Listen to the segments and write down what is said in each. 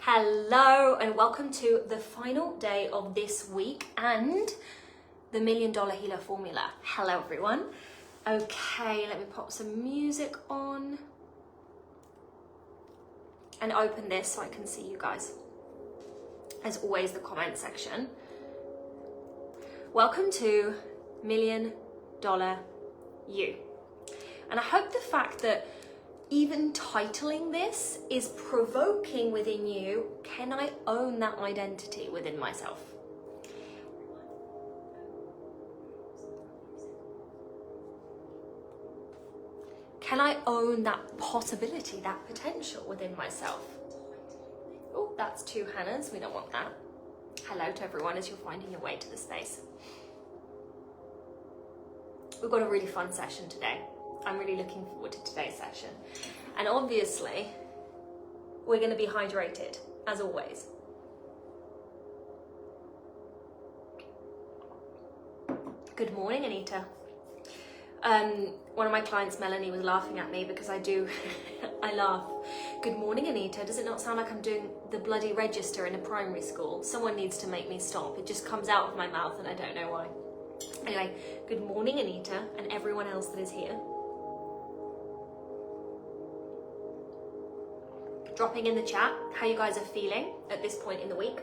Hello and welcome to the final day of this week and the $1 Million Healer Formula. Hello everyone. Okay, let me pop some music on and open this so I can see you guys. As always, the comment section. Welcome to $1 Million You. And I hope the fact that even titling this is provoking within you, can I own that identity within myself? Can I own that possibility, that potential within myself? Oh, that's two Hannahs, we don't want that. Hello to everyone as you're finding your way to the space. We've got a really fun session today. I'm really looking forward to today's session. And obviously, we're going to be hydrated, as always. Good morning, Anita. One of my clients, Melanie, was laughing at me because I laugh. Good morning, Anita. Does it not sound like I'm doing the bloody register in a primary school? Someone needs to make me stop. It just comes out of my mouth and I don't know why. Anyway, good morning, Anita, and everyone else that is here. Dropping in the chat how you guys are feeling at this point in the week.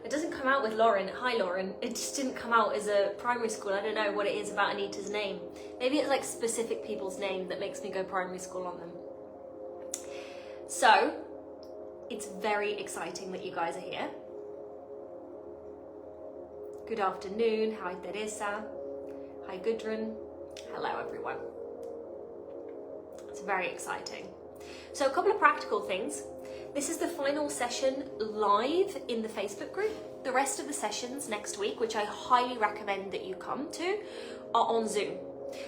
It doesn't come out with Lauren. Hi Lauren. It just didn't come out as a primary school. I don't know what it is about Anita's name. Maybe it's like specific people's name that makes me go primary school on them. So, it's very exciting that you guys are here. Good afternoon. Hi Teresa. Hi Gudrun. Hello everyone. It's very exciting. So a couple of practical things. This is the final session live in the Facebook group. The rest of the sessions next week, which I highly recommend that you come to, are on Zoom.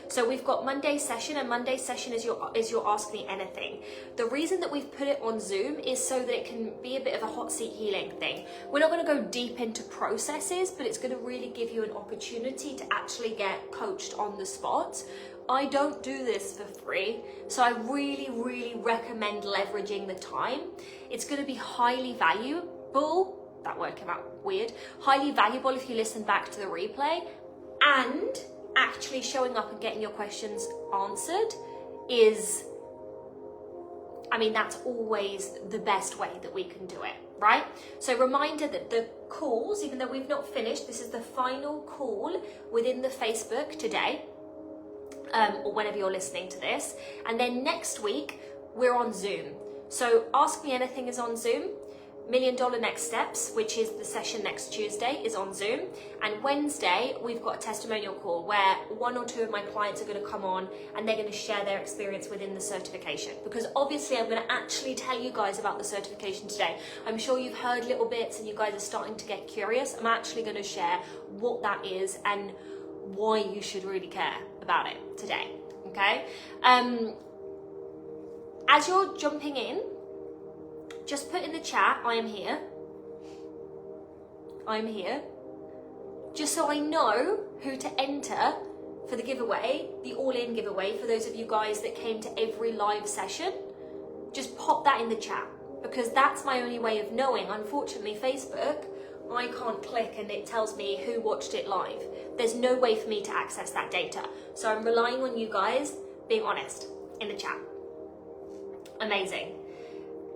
So we've got Monday's session, and Monday's session is your Ask Me Anything. The reason that we've put it on Zoom is so that it can be a bit of a hot seat healing thing. We're not going to go deep into processes, but it's going to really give you an opportunity to actually get coached on the spot. I don't do this for free, so I really, really recommend leveraging the time. It's going to be highly valuable. That word came out weird. Highly valuable if you listen back to the replay, and actually showing up and getting your questions answered is, that's always the best way that we can do it, right? So reminder that the calls, even though we've not finished, this is the final call within the Facebook today, or whenever you're listening to this. And then next week, we're on Zoom. So Ask Me Anything is on Zoom. $1 Million Next Steps, which is the session next Tuesday, is on Zoom. And Wednesday, we've got a testimonial call where one or two of my clients are going to come on and they're going to share their experience within the certification. Because obviously I'm going to actually tell you guys about the certification today. I'm sure you've heard little bits and you guys are starting to get curious. I'm actually going to share what that is and why you should really care about it today, okay? As you're jumping in, just put in the chat, I am here. I'm here. Just so I know who to enter for the giveaway, the all-in giveaway, for those of you guys that came to every live session. Just pop that in the chat, because that's my only way of knowing. Unfortunately, Facebook, I can't click and it tells me who watched it live. There's no way for me to access that data. So I'm relying on you guys being honest in the chat. Amazing.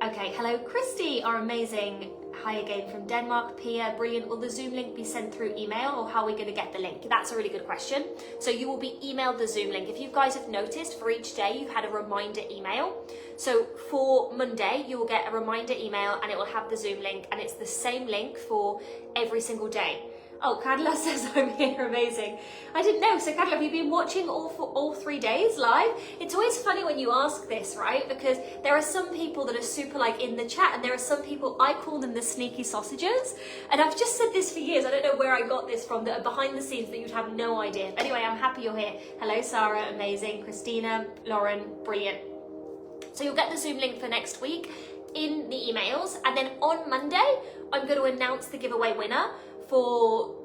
Okay, hello Christy, are amazing. Hi again from Denmark. Pia, brilliant. Will the Zoom link be sent through email, or how are we going to get the link? That's a really good question. So you will be emailed the Zoom link. If you guys have noticed, for each day you've had a reminder email. So for Monday, you will get a reminder email and it will have the Zoom link, and it's the same link for every single day. Oh, Kadla says I'm here, amazing. I didn't know. So Kadla, have you been watching all 3 days live? It's always funny when you ask this, right? Because there are some people that are super in the chat, and there are some people, I call them the sneaky sausages. And I've just said this for years. I don't know where I got this from, that are behind the scenes that you'd have no idea. Anyway, I'm happy you're here. Hello, Sarah, amazing. Christina, Lauren, brilliant. So you'll get the Zoom link for next week in the emails. And then on Monday, I'm going to announce the giveaway winner for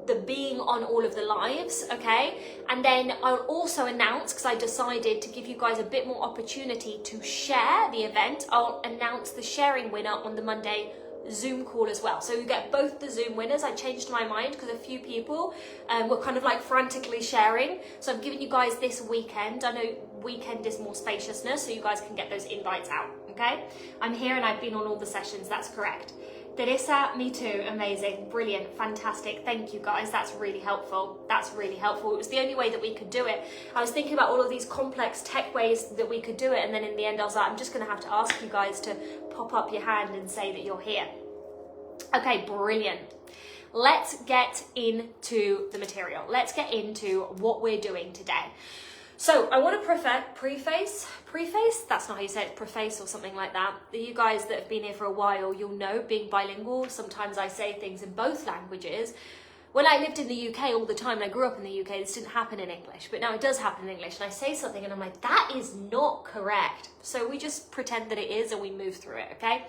the being on all of the lives, okay? And then I'll also announce, because I decided to give you guys a bit more opportunity to share the event, I'll announce the sharing winner on the Monday Zoom call as well. So you get both the Zoom winners. I changed my mind because a few people were kind of like frantically sharing. So I'm giving you guys this weekend. I know weekend is more spaciousness, so you guys can get those invites out, okay? I'm here and I've been on all the sessions, that's correct. Teresa, me too, amazing, brilliant, fantastic, thank you guys, that's really helpful, that's really helpful. It was the only way that we could do it. I was thinking about all of these complex tech ways that we could do it, and then in the end I was like, I'm just gonna have to ask you guys to pop up your hand and say that you're here. Okay, brilliant. Let's get into the material. Let's get into what we're doing today. So I want to preface, that's not how you say it, preface or something like that. You guys that have been here for a while, you'll know, being bilingual, sometimes I say things in both languages. When I lived in the UK all the time, and I grew up in the UK, this didn't happen in English, but now it does happen in English, and I say something and I'm like, that is not correct. So we just pretend that it is and we move through it, okay?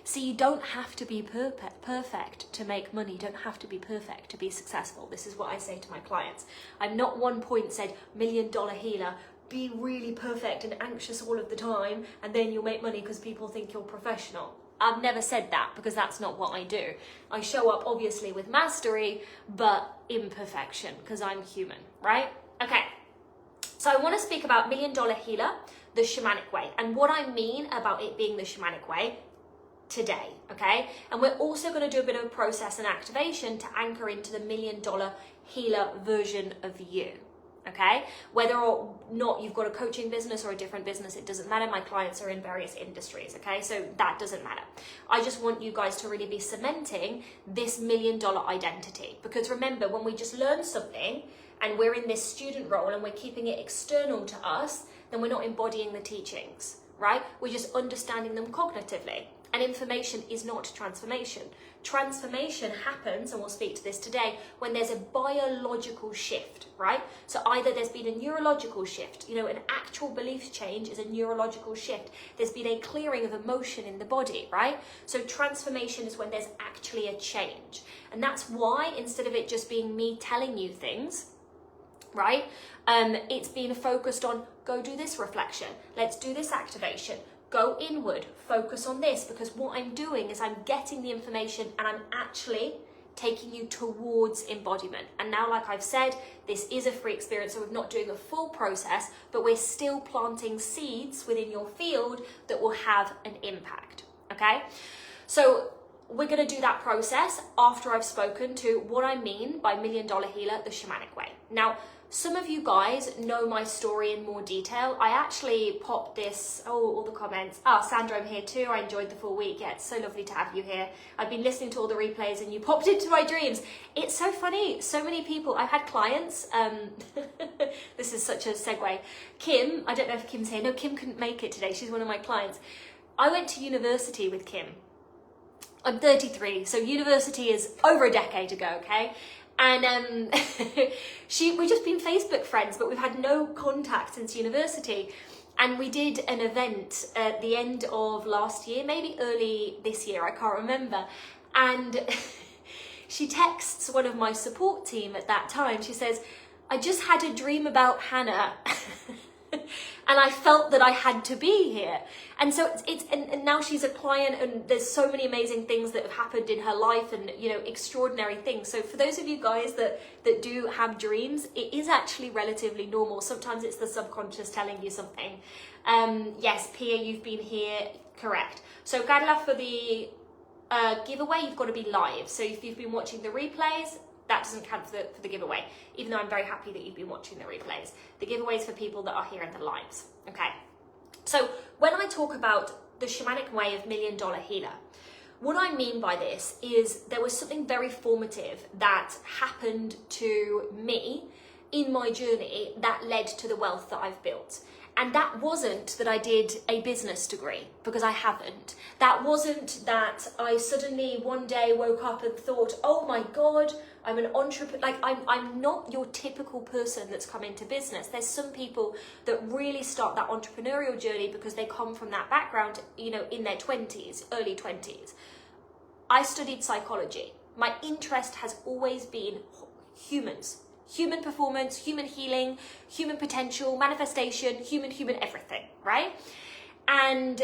So you don't have to be perfect to make money. You don't have to be perfect to be successful. This is what I say to my clients. I've not one point said, $1 million healer, be really perfect and anxious all of the time, and then you'll make money because people think you're professional. I've never said that because that's not what I do. I show up obviously with mastery, but imperfection because I'm human, right? Okay. So I want to speak about $1 Million Healer, the Shamanic way, and what I mean about it being the Shamanic way today, okay? And we're also going to do a bit of a process and activation to anchor into the $1 Million Healer version of you, okay? Whether or not you've got a coaching business or a different business, it doesn't matter. My clients are in various industries, okay? So that doesn't matter. I just want you guys to really be cementing this $1 million identity, because remember, when we just learn something and we're in this student role and we're keeping it external to us, then we're not embodying the teachings, right? We're just understanding them cognitively. And information is not transformation. Transformation happens, and we'll speak to this today, when there's a biological shift, right? So either there's been a neurological shift, you know, an actual belief change is a neurological shift. There's been a clearing of emotion in the body, right? So transformation is when there's actually a change. And that's why, instead of it just being me telling you things, right? It's been focused on, go do this reflection. Let's do this activation. Go inward, focus on this, because what I'm doing is I'm getting the information and I'm actually taking you towards embodiment. And now, like I've said, this is a free experience, so we're not doing a full process, but we're still planting seeds within your field that will have an impact, okay? So we're going to do that process after I've spoken to what I mean by $1 Million Healer, the Shamanic way. Now, some of you guys know my story in more detail. I actually popped this, all the comments. Sandra, I'm here too. I enjoyed the full week. Yeah, it's so lovely to have you here. I've been listening to all the replays and you popped into my dreams. It's so funny. So many people, I've had clients. This is such a segue. Kim, I don't know if Kim's here. No, Kim couldn't make it today. She's one of my clients. I went to university with Kim. I'm 33, so university is over a decade ago, okay? And we've just been Facebook friends, but we've had no contact since university. And we did an event at the end of last year, maybe early this year, I can't remember. And she texts one of my support team at that time. She says, I just had a dream about Hannah. And I felt that I had to be here. And so and now she's a client, and there's so many amazing things that have happened in her life, and, you know, extraordinary things. So for those of you guys that do have dreams, it is actually relatively normal. Sometimes it's the subconscious telling you something. Yes, Pia, you've been here, correct. So Carla, for the giveaway, you've got to be live. So if you've been watching the replays, that doesn't count for the giveaway, even though I'm very happy that you've been watching the replays. The giveaway is for people that are here in the lives, okay? So when I talk about the Shamanic way of $1 Million Healer, what I mean by this is there was something very formative that happened to me in my journey that led to the wealth that I've built. And that wasn't that I did a business degree, because I haven't. That wasn't that I suddenly one day woke up and thought, oh my God, I'm an entrepreneur. Like, I'm not your typical person that's come into business. There's some people that really start that entrepreneurial journey because they come from that background, you know, in their 20s, early 20s. I studied psychology. My interest has always been humans. Human performance, human healing, human potential, manifestation, human everything, right? And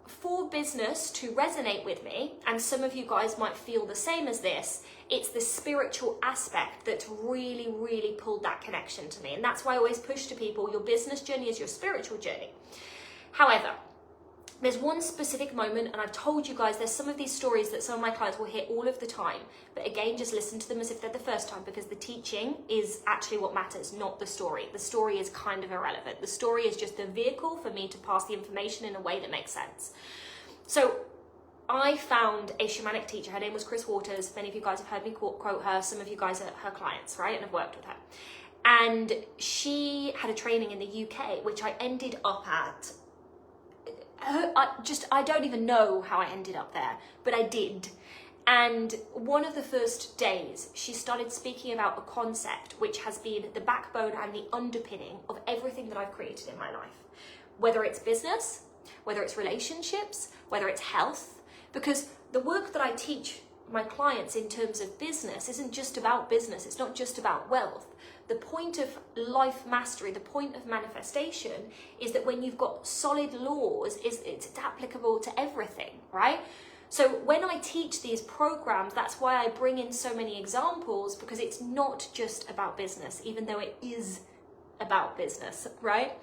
for business to resonate with me, and some of you guys might feel the same as this, it's the spiritual aspect that's really pulled that connection to me. And that's why I always push to people, your business journey is your spiritual journey. However, there's one specific moment, and I've told you guys, there's some of these stories that some of my clients will hear all of the time. But again, just listen to them as if they're the first time, because the teaching is actually what matters, not the story. The story is kind of irrelevant. The story is just the vehicle for me to pass the information in a way that makes sense. So I found a shamanic teacher. Her name was Chris Waters. Many of you guys have heard me quote her. Some of you guys are her clients, right? And I've worked with her. And she had a training in the UK, which I ended up at. I don't even know how I ended up there, but I did. And one of the first days, she started speaking about a concept which has been the backbone and the underpinning of everything that I've created in my life. Whether it's business, whether it's relationships, whether it's health, because the work that I teach my clients in terms of business isn't just about business. It's not just about wealth. The point of life mastery, the point of manifestation is that when you've got solid laws, it's applicable to everything, right? So when I teach these programs, that's why I bring in so many examples, because it's not just about business, even though it is about business, right?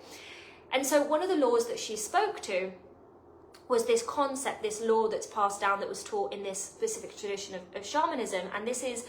And so one of the laws that she spoke to was this concept, this law that's passed down, that was taught in this specific tradition of shamanism. And this is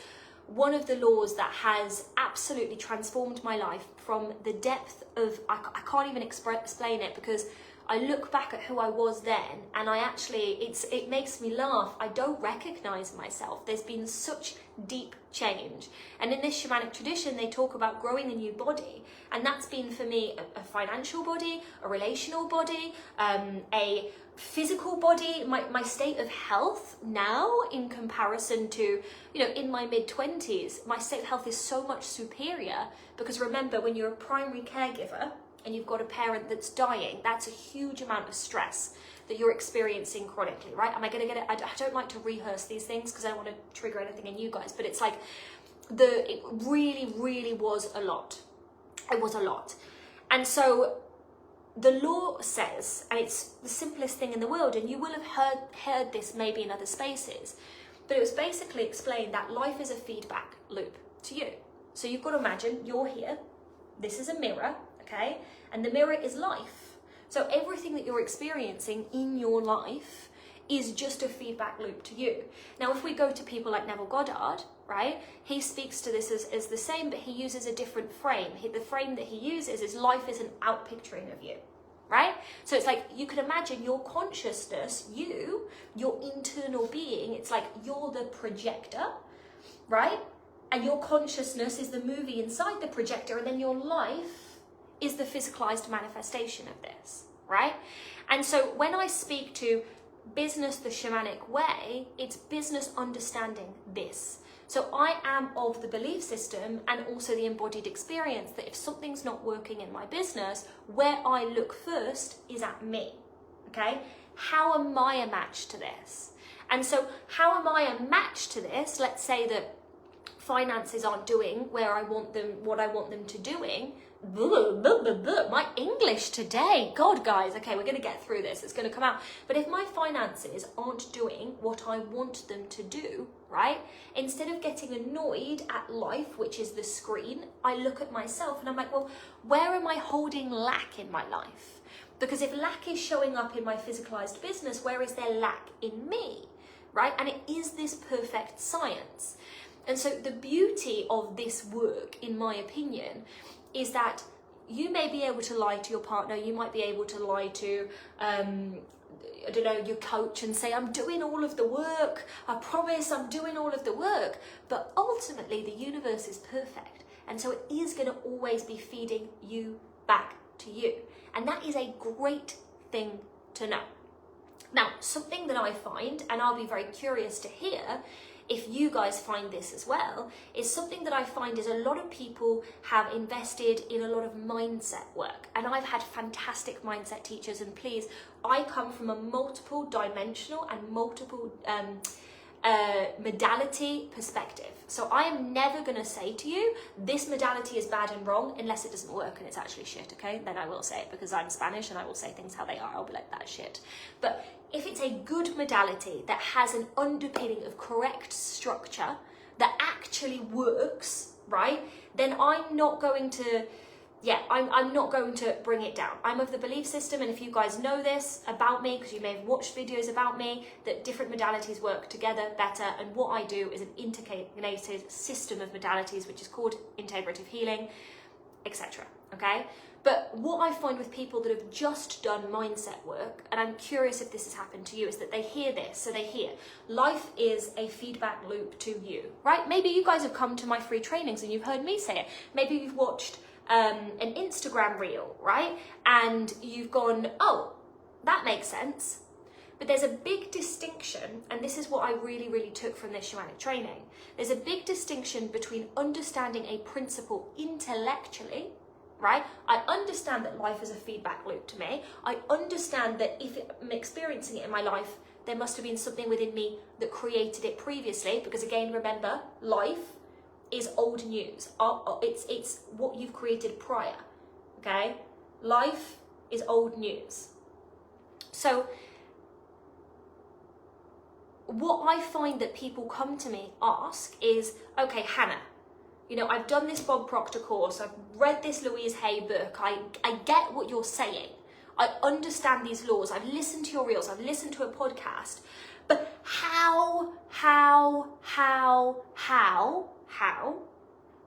one of the laws that has absolutely transformed my life from the depth of, I can't even explain it, because I look back at who I was then, and I actually, it makes me laugh. I don't recognize myself. There's been such deep change. And in this shamanic tradition, they talk about growing a new body. And that's been for me a financial body, a relational body, a physical body, my state of health now in comparison to, in my mid-20s, my state of health is so much superior, because remember, when you're a primary caregiver and you've got a parent that's dying, that's a huge amount of stress that you're experiencing chronically, right? Am I going to get it? I don't like to rehearse these things because I don't want to trigger anything in you guys, but it's like, it really was a lot. It was a lot. And so the law says, and it's the simplest thing in the world, and you will have heard this maybe in other spaces, but it was basically explained that life is a feedback loop to you. So you've got to imagine you're here, this is a mirror, okay? And the mirror is life. So everything that you're experiencing in your life is just a feedback loop to you. Now, if we go to people like Neville Goddard, right? He speaks to this as the same, but he uses a different frame. The frame that he uses is life is an outpicturing of you, right? So it's like, you can imagine your consciousness, your internal being, it's like you're the projector, right? And your consciousness is the movie inside the projector, and then your life is the physicalized manifestation of this, right? And so when I speak to business the shamanic way, it's business understanding this. So I am of the belief system and also the embodied experience that if something's not working in my business, where I look first is at me, okay? How am I a match to this? And so how am I a match to this? Let's say that finances aren't doing what I want them to doing. My English today, God guys, okay, we're going to get through this, it's going to come out. But if my finances aren't doing what I want them to do, right, instead of getting annoyed at life, which is the screen, I look at myself and I'm like, well, where am I holding lack in my life? Because if lack is showing up in my physicalized business, where is there lack in me, right? And it is this perfect science. And so the beauty of this work, in my opinion, is that you may be able to lie to your partner, you might be able to lie to, your coach and say, I'm doing all of the work, I promise I'm doing all of the work. But ultimately, the universe is perfect. And so it is going to always be feeding you back to you. And that is a great thing to know. Now, something that I find, and I'll be very curious to hear if you guys find this as well, is something that I find is a lot of people have invested in a lot of mindset work. And I've had fantastic mindset teachers, and please, I come from a multiple dimensional and multiple modality perspective. So I am never going to say to you, this modality is bad and wrong unless it doesn't work and it's actually shit, okay? Then I will say it because I'm Spanish and I will say things how they are. I'll be like, that's shit. But if it's a good modality that has an underpinning of correct structure that actually works, right? Then I'm not going to, I'm not going to bring it down. I'm of the belief system, and if you guys know this about me, because you may have watched videos about me, that different modalities work together better, and what I do is an integrated system of modalities, which is called integrative healing, etc. Okay? But what I find with people that have just done mindset work, and I'm curious if this has happened to you, is that they hear this. So they hear, life is a feedback loop to you, right? Maybe you guys have come to my free trainings and you've heard me say it. Maybe you've watched an Instagram reel, right? And you've gone, oh, that makes sense. But there's a big distinction, and this is what I really, really took from this shamanic training. There's a big distinction between understanding a principle intellectually, right? I understand that life is a feedback loop to me. I understand that if I'm experiencing it in my life, there must have been something within me that created it previously, because again, remember, life is old news. It's what you've created prior, okay? Life is old news. So what I find that people come to me ask is, okay, Hannah, you know, I've done this Bob Proctor course, I've read this Louise Hay book, I get what you're saying, I understand these laws, I've listened to your reels, I've listened to a podcast, but how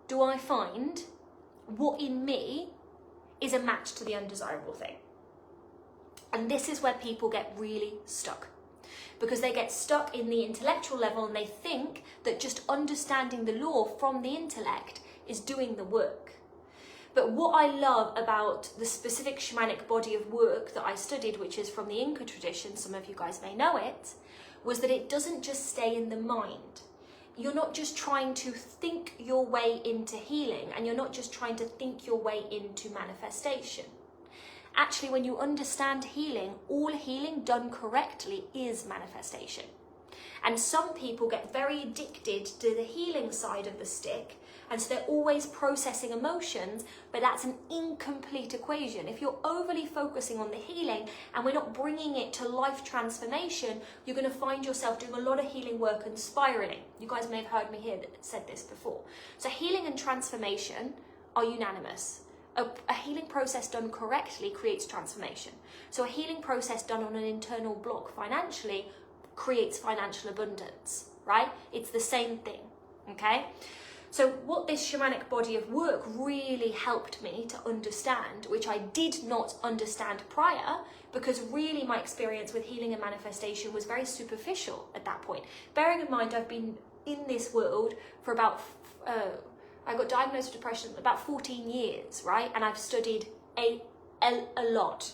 do I find what in me is a match to the undesirable thing? And this is where people get really stuck, because they get stuck in the intellectual level and they think that just understanding the law from the intellect is doing the work. But what I love about the specific shamanic body of work that I studied, which is from the Inca tradition, some of you guys may know it, was that it doesn't just stay in the mind. You're not just trying to think your way into healing, and you're not just trying to think your way into manifestation. Actually, when you understand healing, all healing done correctly is manifestation. And some people get very addicted to the healing side of the stick, and so they're always processing emotions, but that's an incomplete equation. If you're overly focusing on the healing and we're not bringing it to life transformation, you're going to find yourself doing a lot of healing work and spiraling. You guys may have heard me here that said this before. So healing and transformation are unanimous. A healing process done correctly creates transformation. So a healing process done on an internal block financially creates financial abundance, right? It's the same thing, okay? So what this shamanic body of work really helped me to understand, which I did not understand prior, because really my experience with healing and manifestation was very superficial at that point. Bearing in mind, I've been in this world for about, I got diagnosed with depression about 14 years, right? And I've studied a lot.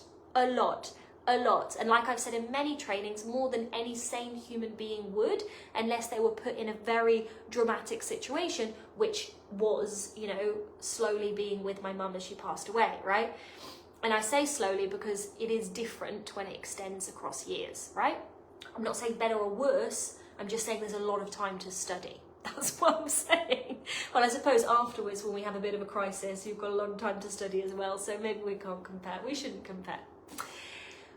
And like I've said in many trainings, more than any sane human being would, unless they were put in a very dramatic situation, which was, you know, slowly being with my mum as she passed away, right? And I say slowly because it is different when it extends across years, right? I'm not saying better or worse, I'm just saying there's a lot of time to study. That's what I'm saying. Well, I suppose afterwards, when we have a bit of a crisis, you've got a lot of time to study as well, so maybe we can't compare. We shouldn't compare.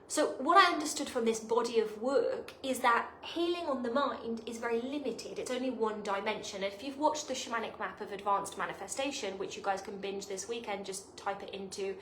So what I understood from this body of work is that healing on the mind is very limited. It's only one dimension. If you've watched the Shamanic Map of Advanced Manifestation, which you guys can binge this weekend, just type it into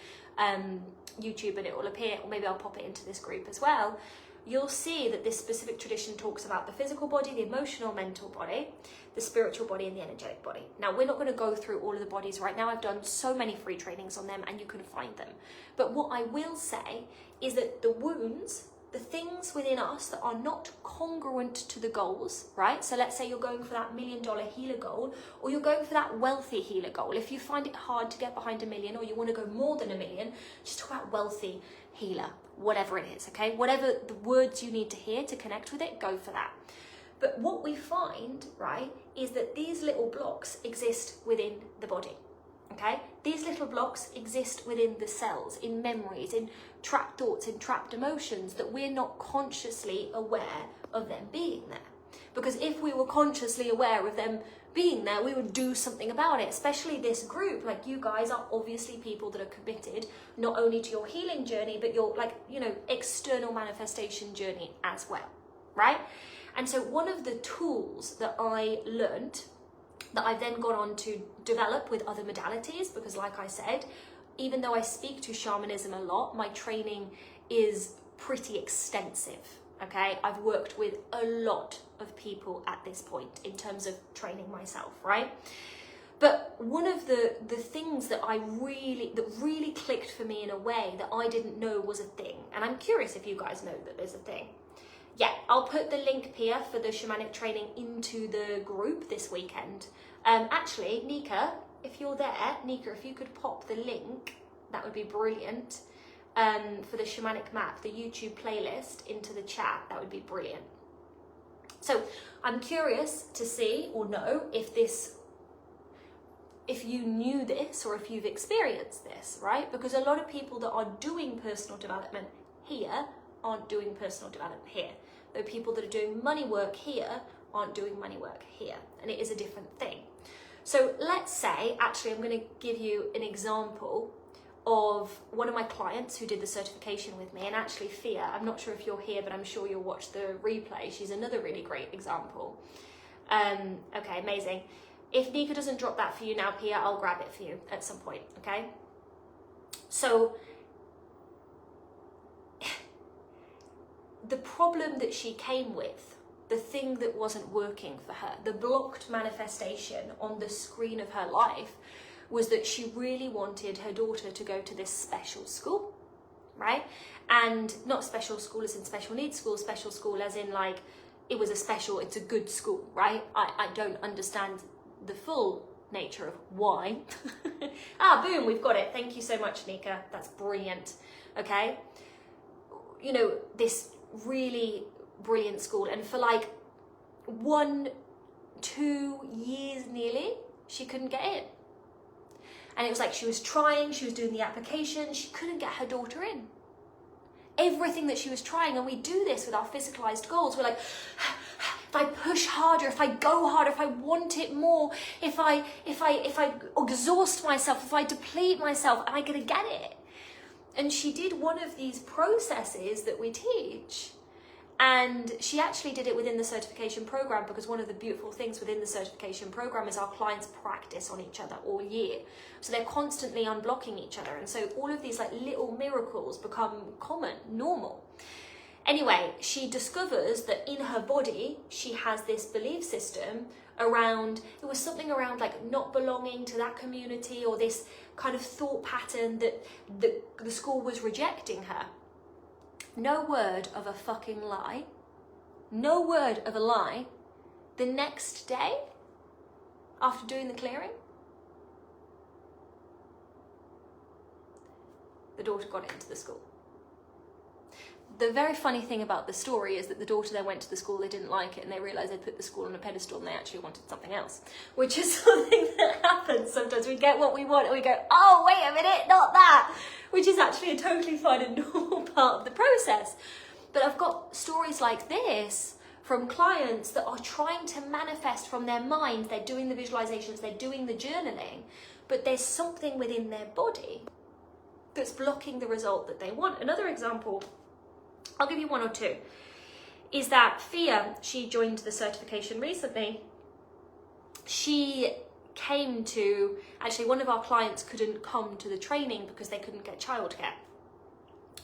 YouTube and it will appear, or maybe I'll pop it into this group as well, you'll see that this specific tradition talks about the physical body, the emotional, mental body, the spiritual body, and the energetic body. Now, we're not going to go through all of the bodies right now. I've done so many free trainings on them and you can find them. But what I will say is that the wounds, the things within us that are not congruent to the goals, right? So let's say you're going for that $1 million healer goal, or you're going for that wealthy healer goal. If you find it hard to get behind $1 million, or you want to go more than $1 million, just talk about wealthy healer, whatever it is, okay? Whatever the words you need to hear to connect with it, go for that. But what we find, right, is that these little blocks exist within the body, okay? These little blocks exist within the cells, in memories, in trapped thoughts, in trapped emotions, that we're not consciously aware of them being there. Because if we were consciously aware of them being there, we would do something about it, especially this group. Like, you guys are obviously people that are committed not only to your healing journey, but your, like, you know, external manifestation journey as well, right? And so one of the tools that I learned, that I've then gone on to develop with other modalities, because like I said, even though I speak to shamanism a lot, my training is pretty extensive. Okay, I've worked with a lot of people at this point in terms of training myself, right? But one of the things that really clicked for me in a way that I didn't know was a thing, and I'm curious if you guys know that there's a thing. Yeah, I'll put the link, Pia, for the shamanic training into the group this weekend. Actually, Nika, if you're there, Nika, if you could pop the link, that would be brilliant. For the shamanic map, the YouTube playlist, into the chat, that would be brilliant. So I'm curious to see or know if you knew this or if you've experienced this, right? Because a lot of people that are doing personal development here aren't doing personal development here. Though people that are doing money work here aren't doing money work here, and it is a different thing. So let's say, actually, I'm going to give you an example of one of my clients who did the certification with me. And actually, Thea, I'm not sure if you're here, but I'm sure you'll watch the replay. She's another really great example. Okay, amazing. If Nika doesn't drop that for you now, Pia, I'll grab it for you at some point, okay? So the problem that she came with, the thing that wasn't working for her, the blocked manifestation on the screen of her life, was that she really wanted her daughter to go to this special school, right? And not special school as in special needs school, special school as in like, it's a good school, right? I don't understand the full nature of why. Boom, we've got it. Thank you so much, Nika. That's brilliant, okay? You know, this really brilliant school. And for like 1-2 years nearly, she couldn't get in. And it was like she was trying, she was doing the application, she couldn't get her daughter in. Everything that she was trying, and we do this with our physicalized goals, we're like, if I push harder, if I go harder, if I want it more, if I exhaust myself, if I deplete myself, am I gonna get it? And she did one of these processes that we teach. And she actually did it within the certification program, because one of the beautiful things within the certification program is our clients practice on each other all year. So they're constantly unblocking each other. And so all of these like little miracles become common, normal. Anyway, she discovers that in her body, she has this belief system around, it was something around like not belonging to that community, or this kind of thought pattern that the school was rejecting her. No word of a fucking lie. No word of a lie. The next day, after doing the clearing, the daughter got into the school. The very funny thing about the story is that the daughter then went to the school, they didn't like it, and they realised they put the school on a pedestal and they actually wanted something else. Which is something that happens sometimes. We get what we want and we go, oh, wait a minute, not that. Which is actually a totally fine and normal part of the process. But I've got stories like this from clients that are trying to manifest from their mind. They're doing the visualizations, they're doing the journaling, but there's something within their body that's blocking the result that they want. Another example, I'll give you one or two, is that Thea, she joined the certification recently. She came to, actually one of our clients couldn't come to the training because they couldn't get childcare.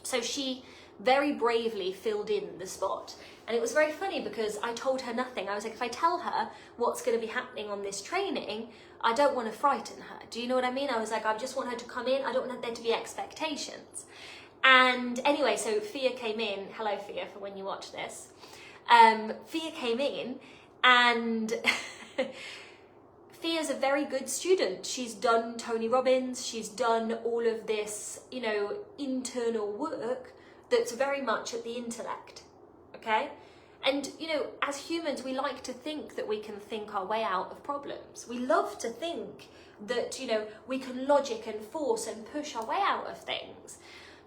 So she very bravely filled in the spot. And it was very funny because I told her nothing. I was like, if I tell her what's going to be happening on this training, I don't want to frighten her. Do you know what I mean? I was like, I just want her to come in. I don't want there to be expectations. And anyway, so Thea came in. Hello, Thea, for when you watch this. Thea came in, and Thea's a very good student. She's done Tony Robbins. She's done all of this, you know, internal work that's very much at the intellect, okay? And, you know, as humans, we like to think that we can think our way out of problems. We love to think that, you know, we can logic and force and push our way out of things.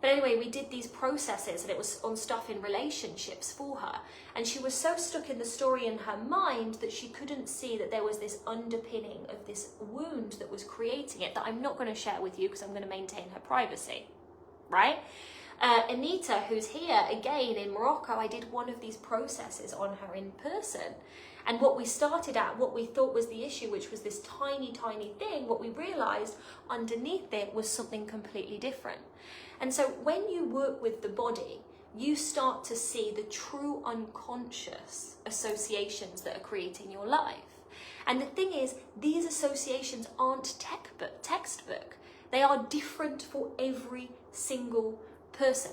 But anyway, we did these processes and it was on stuff in relationships for her. And she was so stuck in the story in her mind that she couldn't see that there was this underpinning of this wound that was creating it that I'm not going to share with you because I'm going to maintain her privacy, right? Anita, who's here again in Morocco, I did one of these processes on her in person. And what we started at, what we thought was the issue, which was this tiny, tiny thing, what we realized underneath it was something completely different. And so when you work with the body, you start to see the true unconscious associations that are creating your life. And the thing is, these associations aren't textbook. They are different for every single person,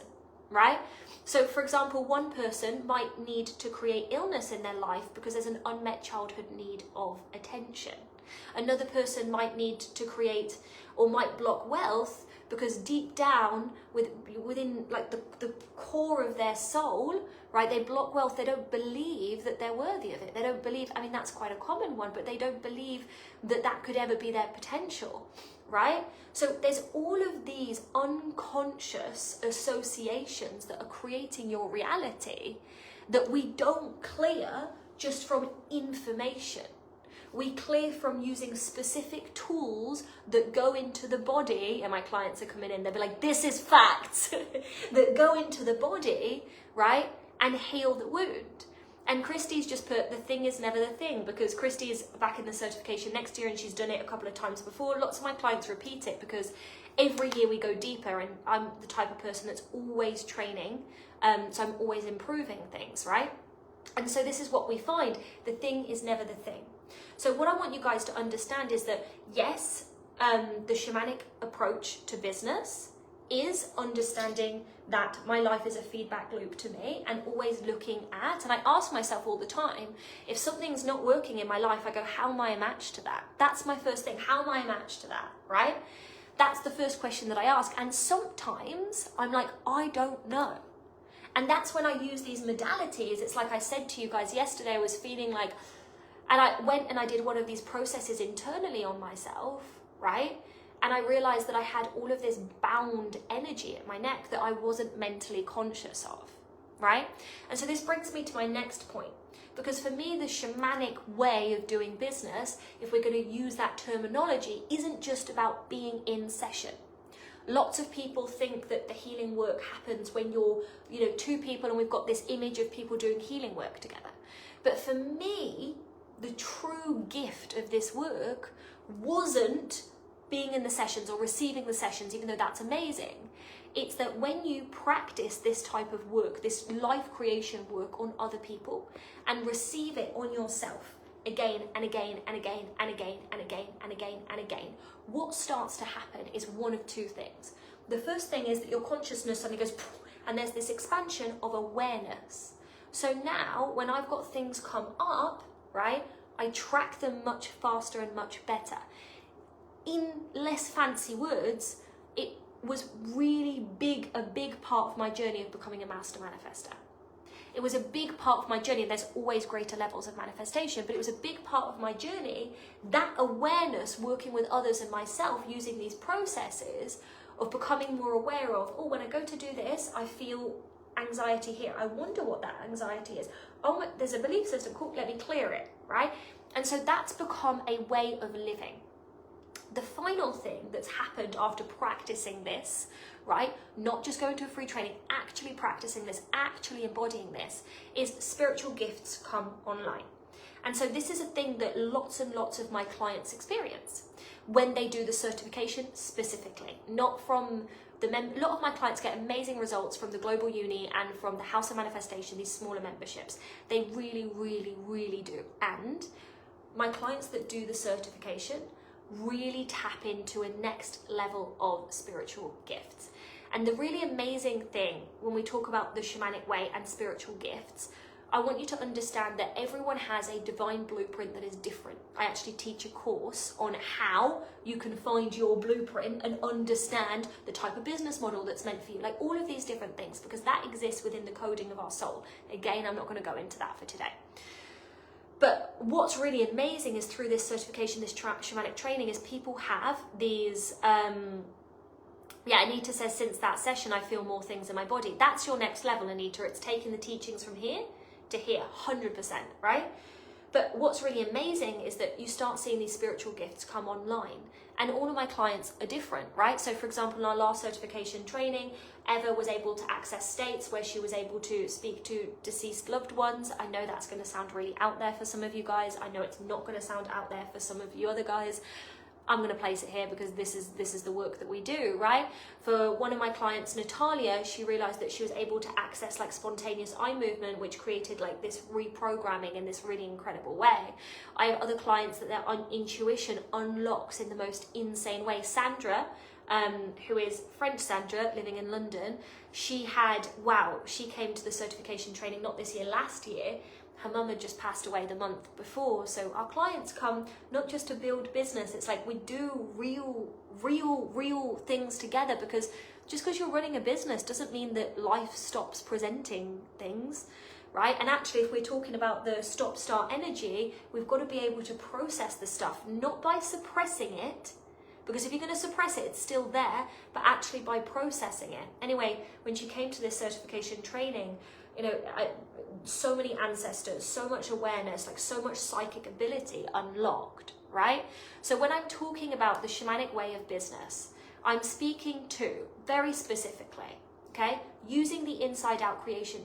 right? So for example, one person might need to create illness in their life because there's an unmet childhood need of attention. Another person might need to create or might block wealth because deep down within like the core of their soul, right, they block wealth. They don't believe that they're worthy of it. They don't believe, I mean, that's quite a common one, but they don't believe that that could ever be their potential, right? So there's all of these unconscious associations that are creating your reality that we don't clear just from information. We clear from using specific tools that go into the body, and my clients are coming in, they'll be like, this is facts, that go into the body, right, and heal the wound. And Christy's just put, the thing is never the thing, because Christy is back in the certification next year and she's done it a couple of times before. Lots of my clients repeat it because every year we go deeper, and I'm the type of person that's always training, so I'm always improving things, right? And so this is what we find, the thing is never the thing. So what I want you guys to understand is that, yes, the shamanic approach to business is understanding that my life is a feedback loop to me and always looking at, and I ask myself all the time, if something's not working in my life, I go, how am I a match to that? That's my first thing. How am I a match to that, right? That's the first question that I ask. And sometimes I'm like, I don't know. And that's when I use these modalities. It's like I said to you guys yesterday, I was feeling like, and I went and I did one of these processes internally on myself, right? And I realized that I had all of this bound energy at my neck that I wasn't mentally conscious of, right? And so this brings me to my next point, because for me, the shamanic way of doing business, if we're going to use that terminology, isn't just about being in session. Lots of people think that the healing work happens when you're, two people and we've got this image of people doing healing work together. But for me, the true gift of this work wasn't being in the sessions or receiving the sessions, even though that's amazing. It's that when you practice this type of work, this life creation work on other people, and receive it on yourself again and again and again and again and again and again and again, what starts to happen is one of two things. The first thing is that your consciousness suddenly goes, and there's this expansion of awareness. So now when I've got things come up, right, I track them much faster and much better. In less fancy words, it was really a big part of my journey of becoming a master manifester. It was a big part of my journey, and there's always greater levels of manifestation, but it was a big part of my journey, that awareness, working with others and myself, using these processes of becoming more aware of, oh, when I go to do this, I feel anxiety here. I wonder what that anxiety is. Oh, there's a belief system, cool, let me clear it, right? And so that's become a way of living. The final thing that's happened after practicing this, right, not just going to a free training, actually practicing this, actually embodying this, is spiritual gifts come online. And so this is a thing that lots and lots of my clients experience when they do the certification specifically, not from a lot of my clients get amazing results from the Global Uni and from the House of Manifestation, these smaller memberships. They really, really, really do. And my clients that do the certification really tap into a next level of spiritual gifts. And the really amazing thing when we talk about the shamanic way and spiritual gifts, I want you to understand that everyone has a divine blueprint that is different. I actually teach a course on how you can find your blueprint and understand the type of business model that's meant for you, like all of these different things, because that exists within the coding of our soul. Again, I'm not going to go into that for today. But what's really amazing is through this certification, this shamanic training, is people have these Yeah, Anita says, since that session, I feel more things in my body. That's your next level, Anita. It's taking the teachings from here to here, 100%, right? But what's really amazing is that you start seeing these spiritual gifts come online, and all of my clients are different, right? So for example, in our last certification training, Eva was able to access states where she was able to speak to deceased loved ones. I know that's going to sound really out there for some of you guys. I know it's not going to sound out there for some of you other guys. I'm going to place it here because this is the work that we do, right? For one of my clients, Natalia, she realized that she was able to access like spontaneous eye movement, which created like this reprogramming in this really incredible way. I have other clients that their intuition unlocks in the most insane way. Sandra, who is French Sandra living in London, she came to the certification training not this year, last year. Her mum had just passed away the month before. So our clients come not just to build business, it's like we do real things together, because just because you're running a business doesn't mean that life stops presenting things, right? And actually, if we're talking about the stop-start energy, we've got to be able to process the stuff, not by suppressing it, because if you're going to suppress it, it's still there, but actually by processing it. Anyway, when she came to this certification training, you know, so many ancestors, so much awareness, like so much psychic ability unlocked, right? So when I'm talking about the shamanic way of business, I'm speaking to, very specifically, okay, using the inside out creation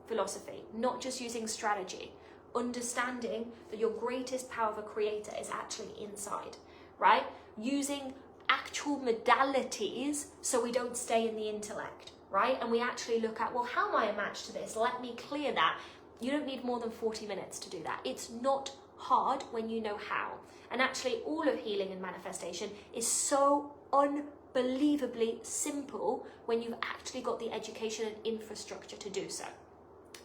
philosophy, not just using strategy, understanding that your greatest power of a creator is actually inside, right? Using actual modalities so we don't stay in the intellect, right? And we actually look at, well, how am I a match to this? Let me clear that. You don't need more than 40 minutes to do that. It's not hard when you know how. And actually, all of healing and manifestation is so unbelievably simple when you've actually got the education and infrastructure to do so.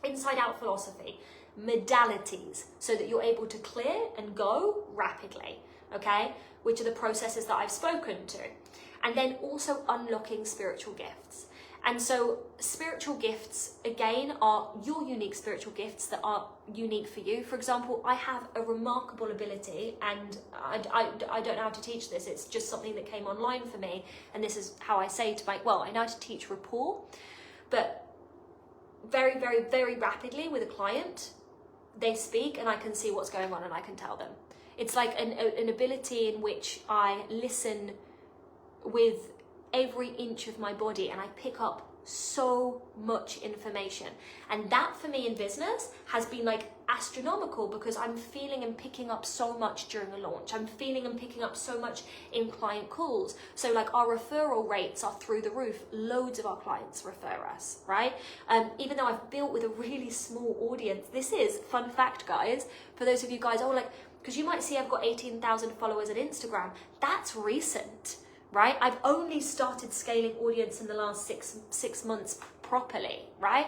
Inside out philosophy, modalities, so that you're able to clear and go rapidly, okay? Which are the processes that I've spoken to. And then also unlocking spiritual gifts. And so spiritual gifts, again, are your unique spiritual gifts that are unique for you. For example, I have a remarkable ability, and I don't know how to teach this. It's just something that came online for me. And this is how I say to I know how to teach rapport, but very, very, very rapidly with a client, they speak and I can see what's going on and I can tell them. It's like an ability in which I listen with every inch of my body and I pick up so much information. And that for me in business has been like astronomical, because I'm feeling and picking up so much during a launch. I'm feeling and picking up so much in client calls. So like our referral rates are through the roof. Loads of our clients refer us, right? Even though I've built with a really small audience. This is, fun fact guys, for those of you guys, because you might see I've got 18,000 followers on Instagram. That's recent, right? I've only started scaling audience in the last six months properly, right?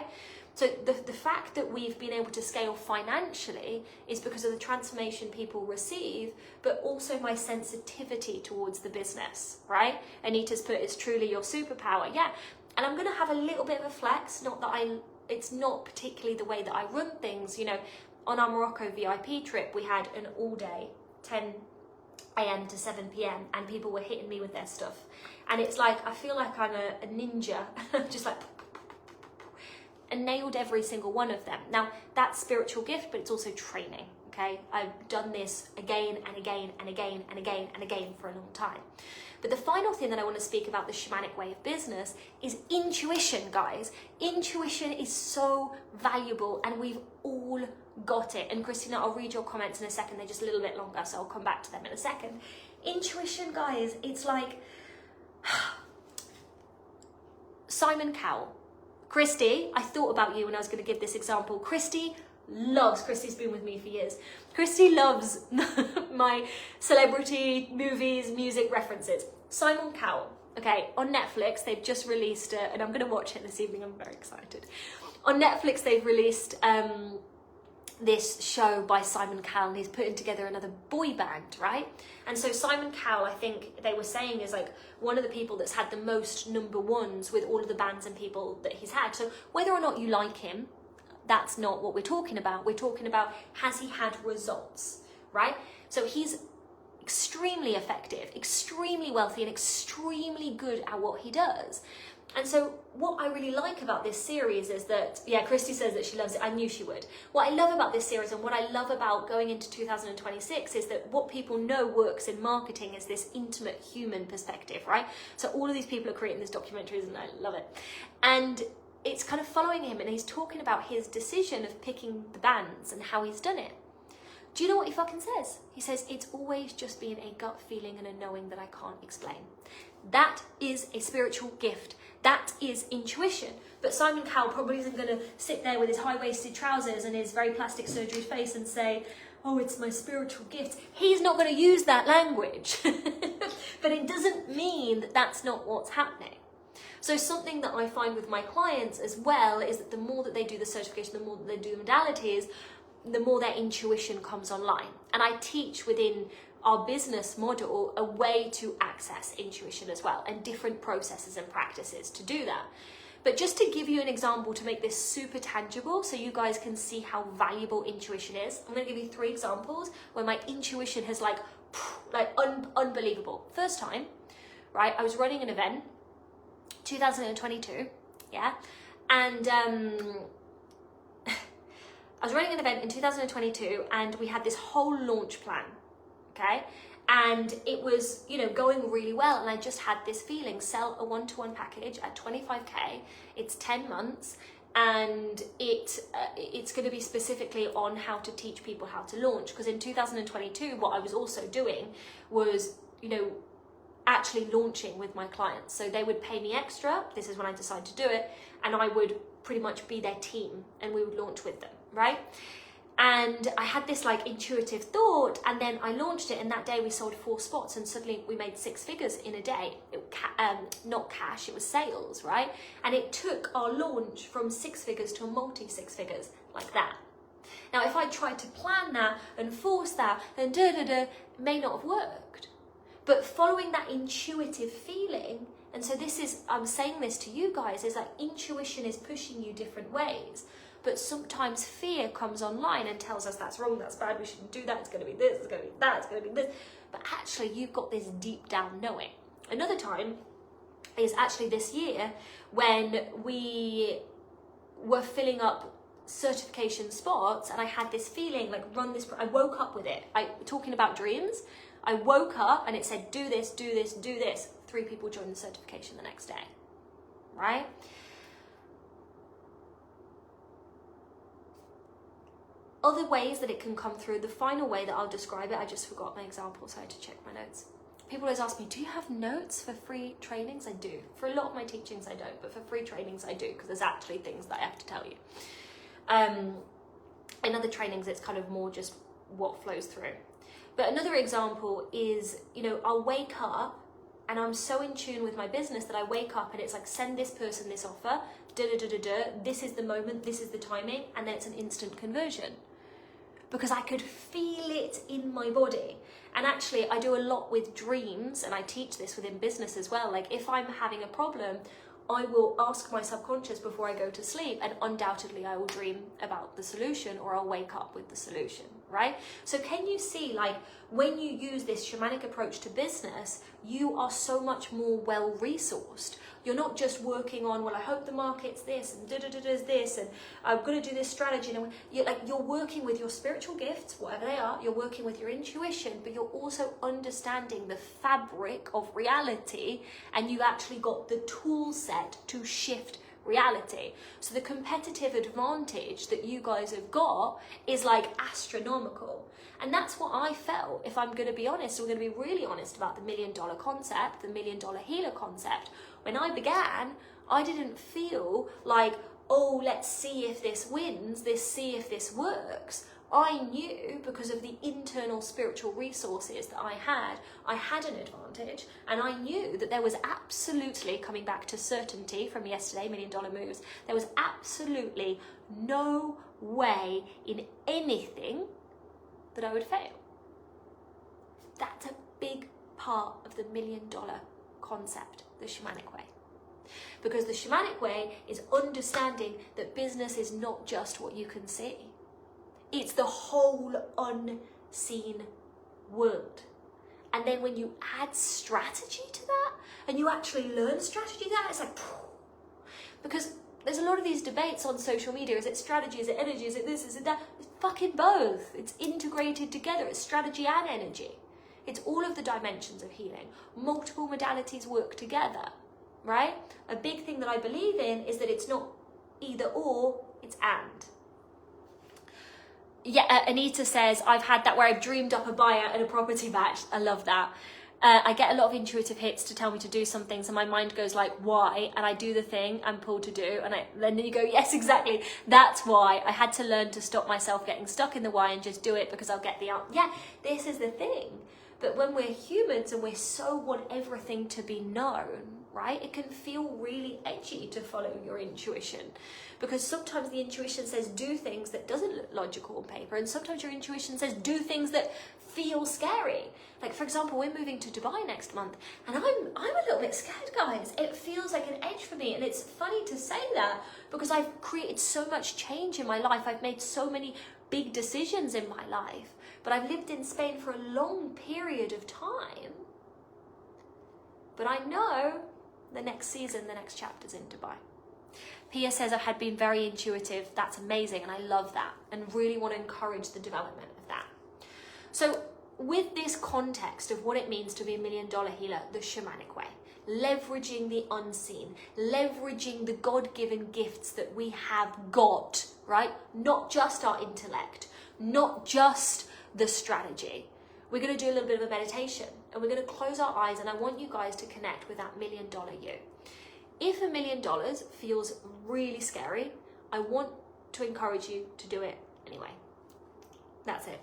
So the fact that we've been able to scale financially is because of the transformation people receive, but also my sensitivity towards the business, right? Anita's put, it's truly your superpower. Yeah, and I'm gonna have a little bit of a flex, it's not particularly the way that I run things. You know, on our Morocco VIP trip, we had an all day, 10 a.m. to 7 p.m. and people were hitting me with their stuff. And it's like, I feel like I'm a ninja, just like, and nailed every single one of them. Now, that's spiritual gift, but it's also training, okay? I've done this again and again and again and again and again for a long time. But the final thing that I want to speak about the shamanic way of business is intuition, guys. Intuition is so valuable and we've all got it. And Christina, I'll read your comments in a second. They're just a little bit longer, so I'll come back to them in a second. Intuition, guys, it's like Simon Cowell. Christy, I thought about you when I was going to give this example. Christy's been with me for years. Christy loves my celebrity, movies, music references. Simon Cowell, okay, on Netflix, they've just released, and I'm going to watch it this evening, I'm very excited. On Netflix, they've released this show by Simon Cowell, and he's putting together another boy band, right? And so Simon Cowell, I think they were saying, is like one of the people that's had the most number ones with all of the bands and people that he's had. So whether or not you like him, that's not what we're talking about. We're talking about, has he had results, right? So he's extremely effective, extremely wealthy, and extremely good at what he does. And so what I really like about this series is that, yeah, Christy says that she loves it. I knew she would. What I love about this series and what I love about going into 2026 is that what people know works in marketing is this intimate human perspective, right? So all of these people are creating these documentaries and I love it. And it's kind of following him and he's talking about his decision of picking the bands and how he's done it. Do you know what he fucking says? He says, it's always just been a gut feeling and a knowing that I can't explain. That is a spiritual gift. That is intuition. But Simon Cowell probably isn't going to sit there with his high-waisted trousers and his very plastic surgery face and say, oh, it's my spiritual gift. He's not going to use that language. But it doesn't mean that that's not what's happening. So something that I find with my clients as well is that the more that they do the certification, the more that they do the modalities, the more their intuition comes online. And I teach within our business model a way to access intuition as well and different processes and practices to do that. But just to give you an example to make this super tangible so you guys can see how valuable intuition is, I'm going to give you 3 examples where my intuition has unbelievable. First time, right, I was running an event, 2022, yeah, and I was running an event in 2022 and we had this whole launch plan, okay? And it was, going really well. And I just had this feeling, sell a 1-to-1 package at 25K. It's 10 months and it's going to be specifically on how to teach people how to launch. Because in 2022, what I was also doing was, actually launching with my clients. So they would pay me extra. This is when I decided to do it. And I would pretty much be their team and we would launch with them, right? And I had this intuitive thought and then I launched it and that day we sold 4 spots and suddenly we made 6 figures in a day. Not cash, it was sales, right? And it took our launch from 6 figures to a multi-6 figures like that. Now, if I tried to plan that and force that, then it may not have worked. But following that intuitive feeling, and so I'm saying this to you guys, is intuition is pushing you different ways. But sometimes fear comes online and tells us that's wrong, that's bad, we shouldn't do that, it's going to be this, it's going to be that, it's going to be this. But actually, you've got this deep down knowing. Another time is actually this year when we were filling up certification spots and I had this feeling I woke up with it. Talking about dreams, I woke up and it said, do this, do this, do this. 3 people joined the certification the next day, right? Other ways that it can come through, the final way that I'll describe it, I just forgot my example, so I had to check my notes. People always ask me, do you have notes for free trainings? I do. For a lot of my teachings, I don't, but for free trainings, I do, because there's actually things that I have to tell you. In other trainings, it's kind of more just what flows through. But another example is, I'll wake up and I'm so in tune with my business that I wake up and it's send this person this offer, this is the moment, this is the timing, and then it's an instant conversion. Because I could feel it in my body. And actually, I do a lot with dreams, and I teach this within business as well. If I'm having a problem, I will ask my subconscious before I go to sleep, and undoubtedly I will dream about the solution, or I'll wake up with the solution, right? So can you see, when you use this shamanic approach to business, you are so much more well-resourced. You're not just working on, well, I hope the market's this and is this, and I'm going to do this strategy. And you're working with your spiritual gifts, whatever they are. You're working with your intuition, but you're also understanding the fabric of reality, and you've actually got the tool set to shift reality. So the competitive advantage that you guys have got is astronomical. And that's what I felt, if I'm going to be honest, we're going to be really honest about the $1 million concept, the $1 million healer concept. When I began, I didn't feel oh, let's see if this wins, see if this works. I knew, because of the internal spiritual resources that I had an advantage, and I knew that there was absolutely, coming back to certainty from yesterday, $1 million moves, there was absolutely no way in anything that I would fail. That's a big part of the $1 million concept, the shamanic way. Because the shamanic way is understanding that business is not just what you can see. It's the whole unseen world. And then when you add strategy to that, and you actually learn strategy to that, it's like, because there's a lot of these debates on social media. Is it strategy? Is it energy? Is it this? Is it that? It's fucking both. It's integrated together. It's strategy and energy. It's all of the dimensions of healing. Multiple modalities work together, right? A big thing that I believe in is that it's not either or, it's and. Yeah, Anita says, I've had that where I've dreamed up a buyer and a property match. I love that. I get a lot of intuitive hits to tell me to do something, so my mind goes like, why? And I do the thing I'm pulled to do, and then you go, yes, exactly, that's why. I had to learn to stop myself getting stuck in the why and just do it because I'll get the out. Yeah, this is the thing. But when we're humans and we so want everything to be known, right, it can feel really edgy to follow your intuition, because sometimes the intuition says do things that doesn't look logical on paper, and sometimes your intuition says do things that feel scary. Like, for example, we're moving to Dubai next month, and I'm a little bit scared, guys. It feels like an edge for me, and it's funny to say that because I've created so much change in my life. I've made so many big decisions in my life, but I've lived in Spain for a long period of time. But I know the next season, the next chapter's in Dubai. Pia says, I had been very intuitive. That's amazing, and I love that, and really want to encourage the development of that. So with this context of what it means to be $1 million healer the shamanic way, leveraging the unseen, leveraging the God-given gifts that we have got, right? Not just our intellect, not just the strategy. We're going to do a little bit of a meditation, and we're going to close our eyes, and I want you guys to connect with that $1 million you. If $1 million feels really scary, I want to encourage you to do it anyway. That's it.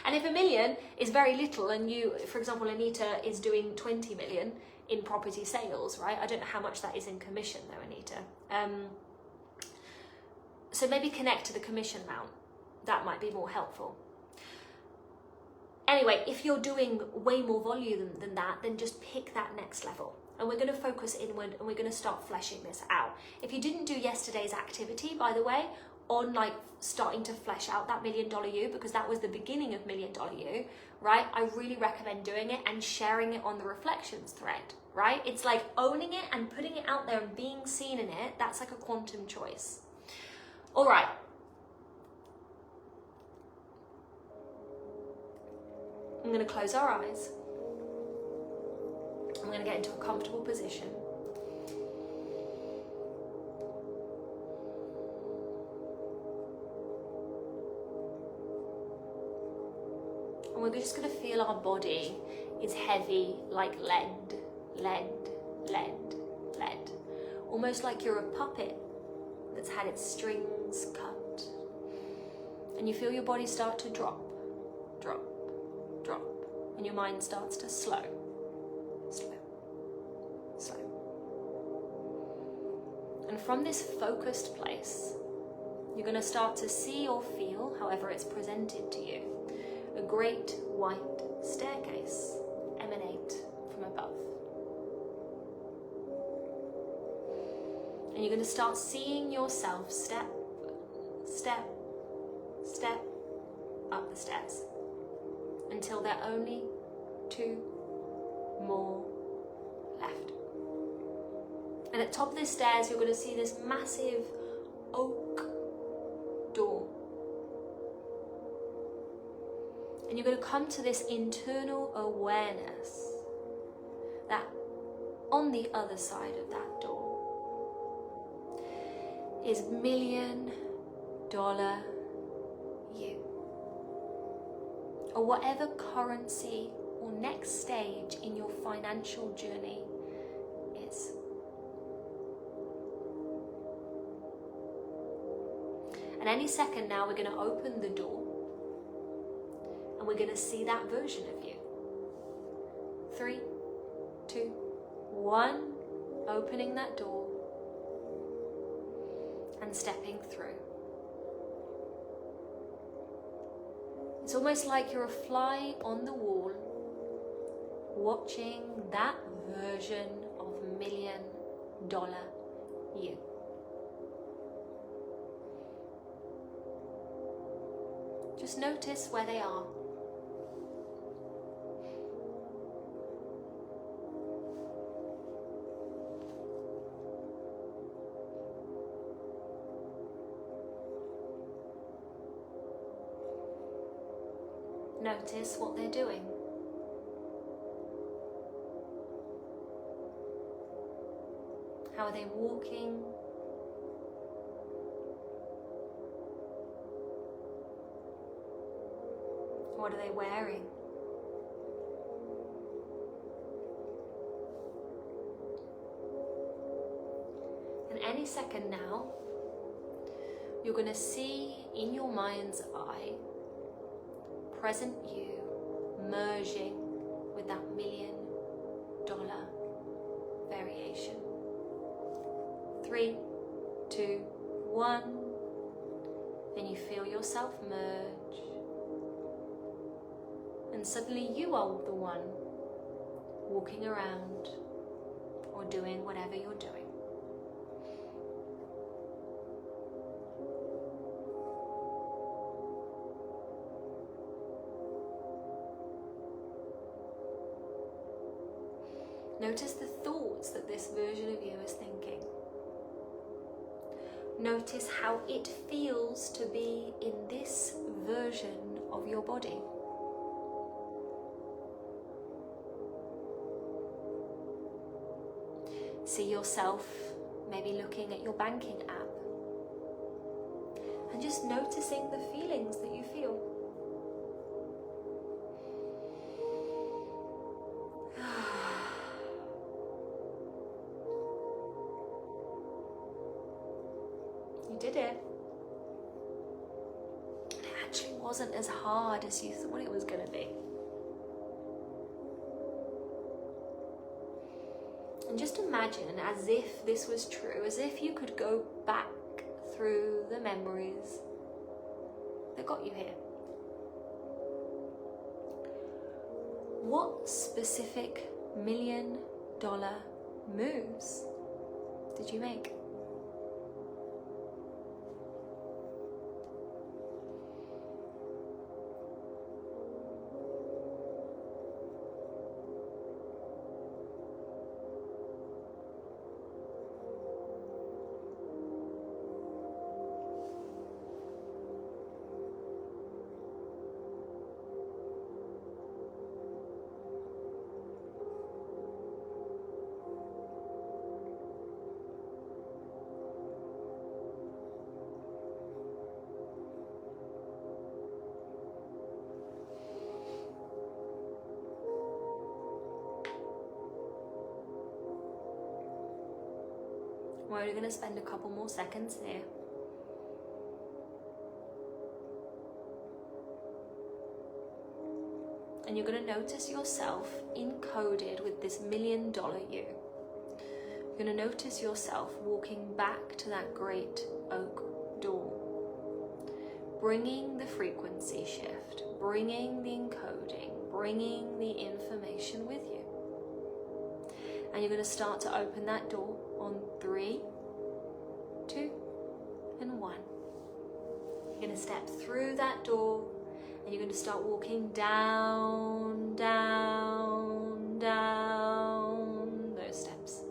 And if $1 million is very little, and you, for example, Anita is doing 20 million in property sales, right? I don't know how much that is in commission though, Anita. So maybe connect to the commission amount. That might be more helpful. Anyway, if you're doing way more volume than that, then just pick that next level. And we're going to focus inward, and we're going to start fleshing this out. If you didn't do yesterday's activity, by the way, on like starting to flesh out that $1 million you, because that was the beginning of $1 million you, right? I really recommend doing it and sharing it on the reflections thread, right? It's like owning it and putting it out there and being seen in it. That's like a quantum choice. All right. I'm going to close our eyes. I'm going to get into a comfortable position. And we're just going to feel our body is heavy like lead, lead, lead, lead. Almost like you're a puppet that's had its strings cut. And you feel your body start to drop, drop, drop. And your mind starts to slow, slow, slow. And from this focused place, you're going to start to see or feel, however it's presented to you, a great white staircase emanate from above. And you're going to start seeing yourself step, step, step up the stairs until there are only 2 more left. And at the top of the stairs, you're going to see this massive oak door. And you're going to come to this internal awareness that on the other side of that door is $1 million you. Or whatever currency or next stage in your financial journey is. And any second now, we're going to open the door. And we're going to see that version of you. 3, 2, 1. Opening that door and stepping through. It's almost like you're a fly on the wall, watching that version of $1 million you. Just notice where they are. Notice what they're doing. How are they walking? What are they wearing? And any second now, you're going to see in your mind's eye present you merging with that $1 million variation. 3, 2, 1, and you feel yourself merge, and suddenly you are the one walking around or doing whatever you're doing. Notice the thoughts that this version of you is thinking. Notice how it feels to be in this version of your body. See yourself maybe looking at your banking app and just noticing the feelings that you feel. You did it. It actually wasn't as hard as you thought it was going to be. And just imagine as if this was true, as if you could go back through the memories that got you here. What specific $1 million moves did you make? We're only going to spend a couple more seconds here. And you're going to notice yourself encoded with this $1 million you. You're going to notice yourself walking back to that great oak door, bringing the frequency shift, bringing the encoding, bringing the information with you. And you're going to start to open that door on 3, 2, and 1. You're going to step through that door and you're going to start walking down, down, down those steps.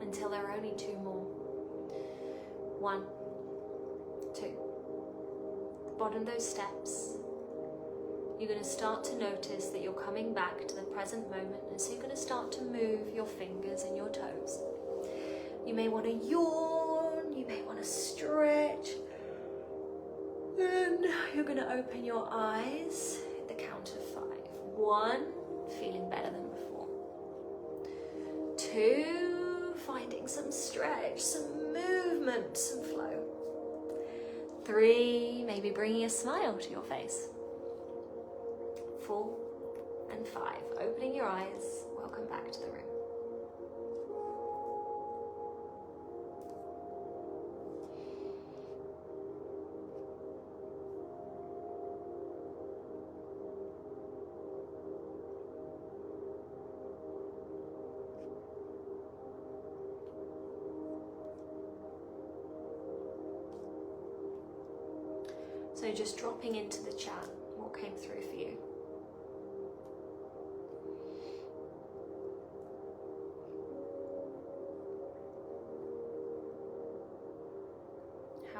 Until there are only 2 more. 1, 2. Bottom of those steps, you're going to start to notice that you're coming back to the present moment, and so you're going to start to move your fingers and your toes. You may want to yawn, you may want to stretch, and you're going to open your eyes at the count of 5. 1, feeling better than before. 2, finding some stretch, some movement, some flow. 3, maybe bringing a smile to your face. 4 and 5, opening your eyes, welcome back to the room. So just dropping into the chat what came through for you.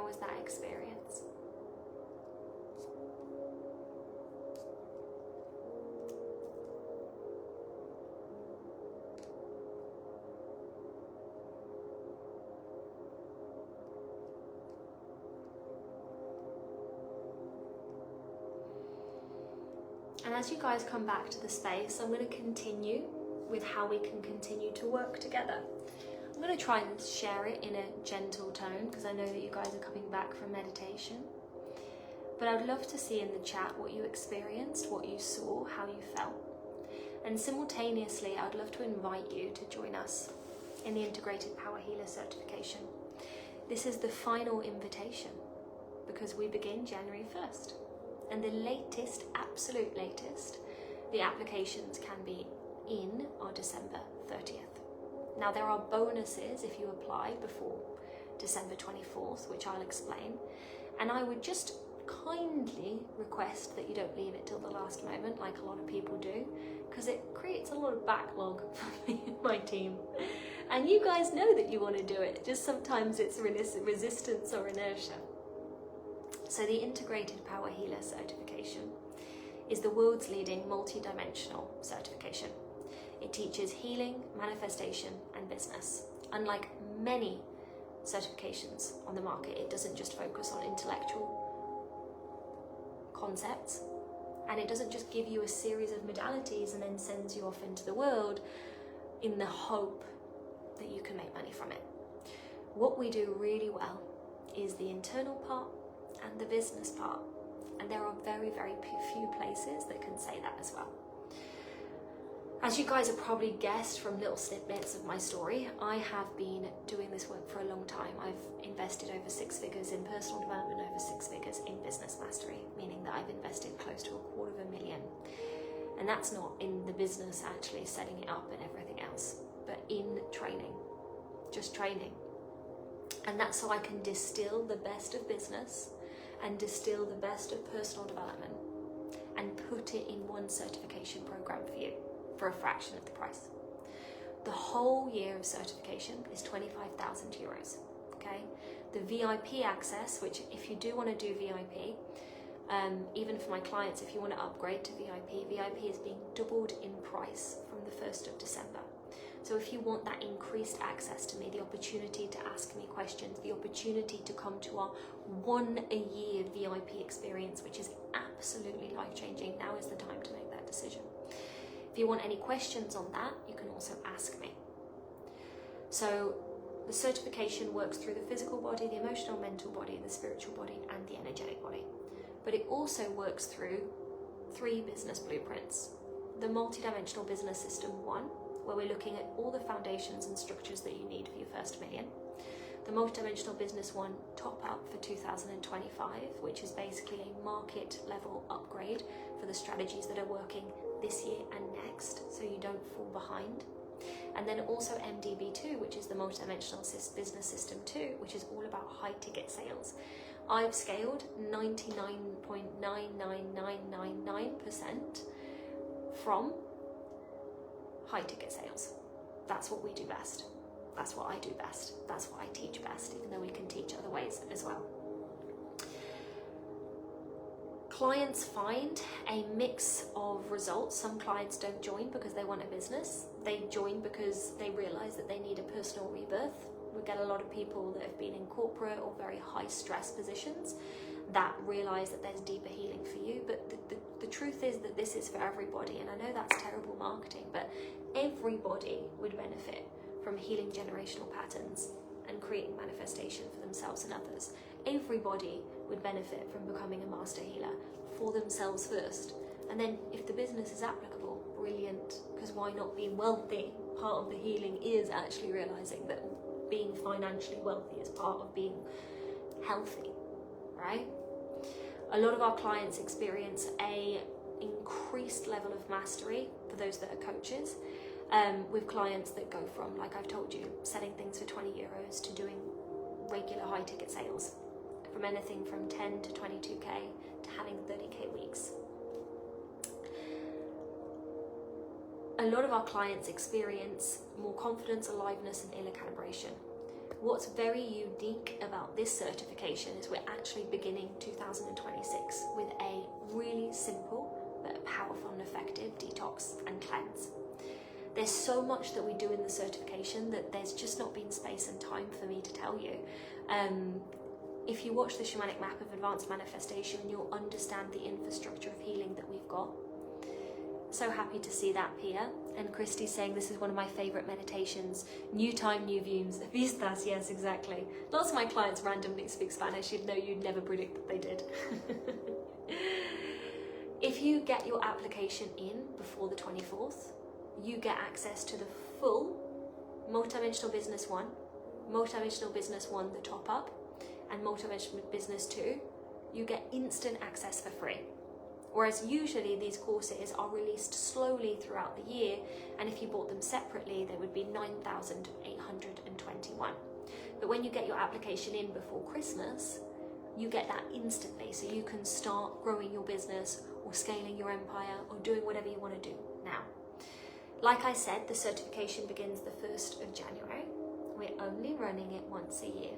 How was that experience? And as you guys come back to the space, I'm going to continue with how we can continue to work together. I'm going to try and share it in a gentle tone because I know that you guys are coming back from meditation. But I would love to see in the chat what you experienced, what you saw, how you felt. And simultaneously, I'd love to invite you to join us in the Integrated Power Healer certification. This is the final invitation because we begin January 1st. And the latest, absolute latest, the applications can be in on December 30th. Now there are bonuses if you apply before December 24th, which I'll explain. And I would just kindly request that you don't leave it till the last moment like a lot of people do, because it creates a lot of backlog for me and my team. And you guys know that you want to do it, just sometimes it's resistance or inertia. So the Integrated Power Healer certification is the world's leading multidimensional certification. It teaches healing, manifestation, and business. Unlike many certifications on the market, it doesn't just focus on intellectual concepts, and it doesn't just give you a series of modalities and then sends you off into the world in the hope that you can make money from it. What we do really well is the internal part and the business part, and there are very, very few places that can say that as well. As you guys have probably guessed from little snippets of my story, I have been doing this work for a long time. I've invested over 6 figures in personal development, over 6 figures in business mastery, meaning that I've invested close to $250,000. And that's not in the business actually setting it up and everything else, but in training, just training. And that's so I can distill the best of business and distill the best of personal development and put it in one certification program for you for a fraction of the price. The whole year of certification is 25,000 euros, okay? The VIP access, which if you do want to do VIP, even for my clients, if you want to upgrade to VIP, VIP is being doubled in price from the 1st of December. So if you want that increased access to me, the opportunity to ask me questions, the opportunity to come to our 1 a year VIP experience, which is absolutely life-changing, now is the time to make that decision. If you want any questions on that, you can also ask me. So the certification works through the physical body, the emotional, mental body, the spiritual body, and the energetic body. But it also works through 3 business blueprints. The multidimensional business system 1, where we're looking at all the foundations and structures that you need for your first million. The multidimensional business 1 top up for 2025, which is basically a market level upgrade for the strategies that are working this year and next, so you don't fall behind. And then also MDB2, which is the multidimensional business system 2, which is all about high ticket sales. I've scaled 99.99999% from high ticket sales. That's what we do best. That's what I do best. That's what I teach best, even though we can teach other ways as well. Clients find a mix of results. Some clients don't join because they want a business. They join because they realize that they need a personal rebirth. We get a lot of people that have been in corporate or very high stress positions that realize that there's deeper healing for you. But the truth is that this is for everybody. And I know that's terrible marketing, but everybody would benefit from healing generational patterns and creating manifestation for themselves and others. Everybody would benefit from becoming a master healer for themselves first. And then if the business is applicable, brilliant, because why not be wealthy? Part of the healing is actually realizing that being financially wealthy is part of being healthy, right? A lot of our clients experience a increased level of mastery for those that are coaches, with clients that go from, like I've told you, selling things for 20 euros to doing regular high ticket sales, from anything from 10 to 22k to having 30k weeks. A lot of our clients experience more confidence, aliveness, and inner calibration. What's very unique about this certification is we're actually beginning 2026 with a really simple but powerful and effective detox and cleanse. There's so much that we do in the certification that there's just not been space and time for me to tell you. If you watch the Shamanic Map of Advanced Manifestation, you'll understand the infrastructure of healing that we've got. So happy to see that, Pia. And Christy's saying this is one of my favorite meditations. New time, new views. Vistas, yes, exactly. Lots of my clients randomly speak Spanish. You'd know you'd never predict that they did. If you get your application in before the 24th, you get access to the full Multidimensional Business 1, Multidimensional Business 1, the top up, and Multidimensional Business 2. You get instant access for free. Whereas usually these courses are released slowly throughout the year, and if you bought them separately, they would be 9,821. But when you get your application in before Christmas, you get that instantly, so you can start growing your business or scaling your empire or doing whatever you want to do now. Like I said, the certification begins the 1st of January. We're only running it once a year.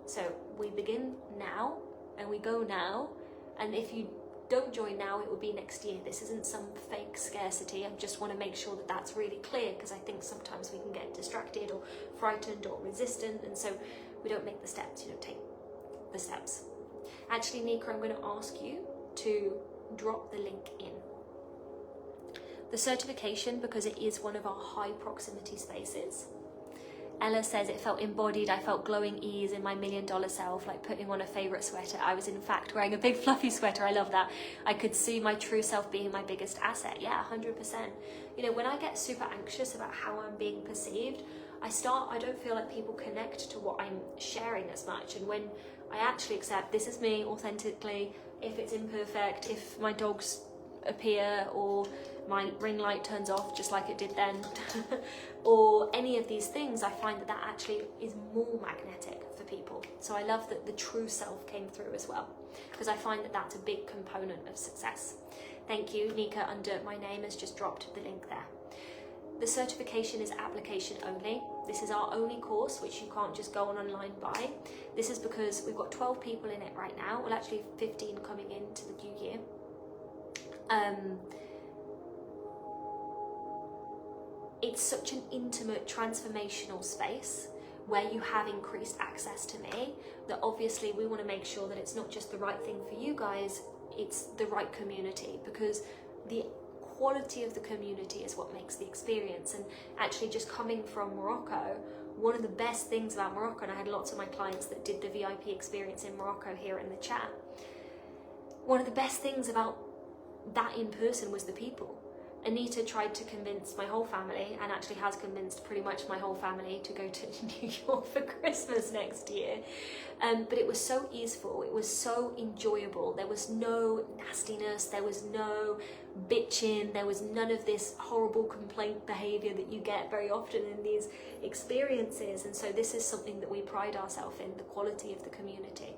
So we begin now and we go now, and if you don't join now, it will be next year. This isn't some fake scarcity. I just want to make sure that that's really clear, because I think sometimes we can get distracted or frightened or resistant, and so we don't make the steps, take the steps. Actually, Nika, I'm going to ask you to drop the link in. The certification, because it is one of our high proximity spaces. Ella says it felt embodied. I felt glowing ease in my $1 million self, like putting on a favorite sweater. I was in fact wearing a big fluffy sweater. I love that. I could see my true self being my biggest asset. Yeah, 100%. When I get super anxious about how I'm being perceived, I don't feel like people connect to what I'm sharing as much. And when I actually accept this is me authentically, if it's imperfect, if my dogs appear or my ring light turns off just like it did then, or any of these things, I find that actually is more magnetic for people. So I love that the true self came through as well, because I find that that's a big component of success. Thank you. Nika under my name has just dropped the link there. The certification is application only. This is our only course, which you can't just go online buy. This is because we've got 12 people in it right now. Well, actually 15 coming into the new year. It's such an intimate, transformational space where you have increased access to me, that obviously we want to make sure that it's not just the right thing for you guys, it's the right community, because the quality of the community is what makes the experience. And actually, just coming from Morocco, one of the best things about Morocco, and I had lots of my clients that did the VIP experience in Morocco here in the chat, one of the best things about that in person was the people. Anita tried to convince my whole family, and actually has convinced pretty much my whole family, to go to New York for Christmas next year. But it was so easeful, it was so enjoyable. There was no nastiness, there was no bitching, there was none of this horrible complaint behavior that you get very often in these experiences. And so this is something that we pride ourselves in, the quality of the community.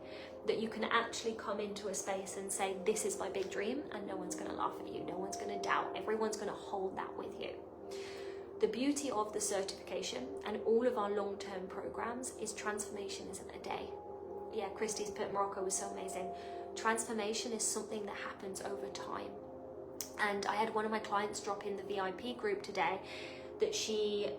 That you can actually come into a space and say, this is my big dream, and no one's going to laugh at you, no one's going to doubt, everyone's going to hold that with you. The beauty of the certification and all of our long-term programs is transformation isn't a day. Yeah, Christy's put Morocco was so amazing. Transformation is something that happens over time. And I had one of my clients drop in the VIP group today that she